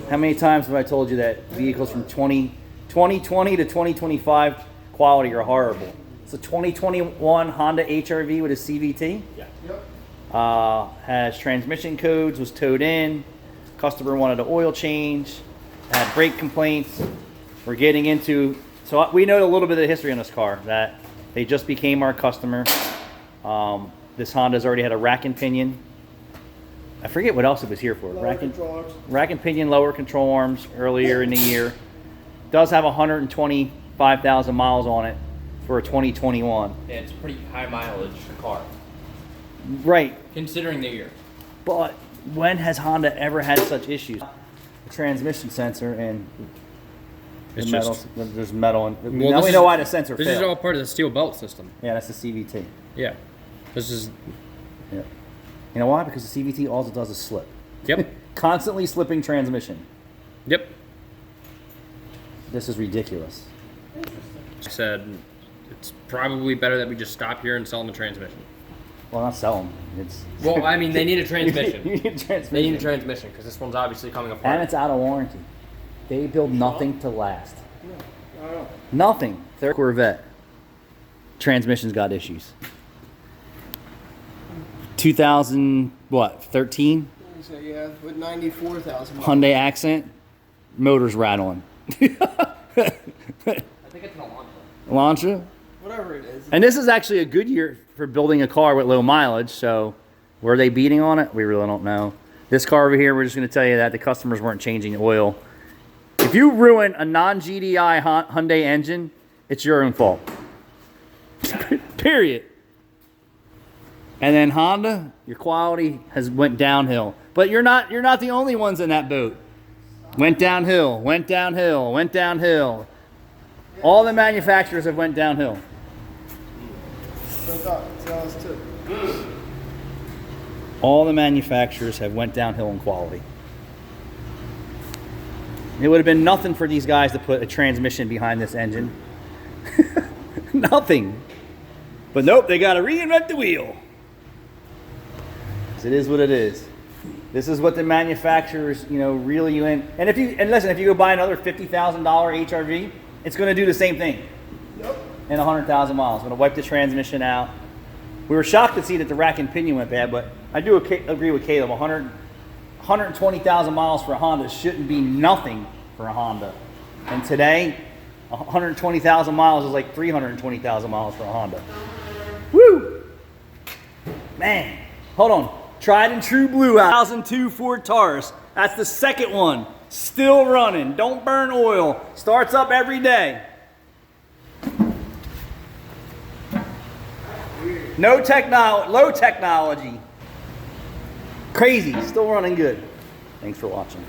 How many times have I told you that vehicles from 2020 to 2025 quality are horrible? It's a 2021 Honda HR-V with a CVT. Yeah. Has transmission codes, was towed in. Customer wanted an oil change, had brake complaints. We're getting into, so we know a little bit of the history on this car, that they just became our customer. This Honda's already had a rack and pinion. I forget what else it was here for. Rack and pinion, lower control arms earlier in the year. Does have 125,000 miles on it for a 2021. Yeah, it's a pretty high mileage car. Right. Considering the year. But when has Honda ever had such issues? Transmission sensor and It's the metal, just there's metal in. Well, Now we this know is- why the sensor this failed. is all part of the steel belt system. Yeah, that's the CVT. Yeah, this is Yeah. You know why? Because the CVT all it does is slip. yep, Constantly slipping transmission. yep. This is ridiculous. Said it's probably better that we just stop here and sell them the transmission. Well, not sell them. It's Well, I mean, they need a transmission. you need a transmission. They need a transmission because this one's obviously coming apart. And it's out of warranty. They build nothing to last. Nothing. Third Corvette. Transmission's got issues. 2000 what? 13 So yeah, with 94,000. Hyundai Accent. Motor's rattling. I think it's an Elantra. Elantra. Whatever it is. And this is actually a good year for building a car with low mileage. So, were they beating on it? We really don't know. This car over here, we're just going to tell you that the customers weren't changing the oil. If you ruin a non-GDI Hyundai engine, it's your own fault. Period. And then Honda, your quality has went downhill. But you're not the only ones in that boat. Went downhill, went downhill, went downhill. All the manufacturers have went downhill. So tell us too. All the manufacturers have went downhill in quality. It would have been nothing for these guys to put a transmission behind this engine. Nothing. But nope, they got to reinvent the wheel. It is what it is. This is what the manufacturers, reel you in. And listen, if you go buy another $50,000 HR-V, it's going to do the same thing. Yep. In 100,000 miles. It's going to wipe the transmission out. We were shocked to see that the rack and pinion went bad, but I do agree with Caleb. 120,000 miles for a Honda shouldn't be nothing for a Honda. And today, 120,000 miles is like 320,000 miles for a Honda. Woo! Man, hold on. Tried and true blue out. 2002 Ford Taurus. That's the second one. Still running. Don't burn oil. Starts up every day. Low technology. Crazy. Still running good. Thanks for watching.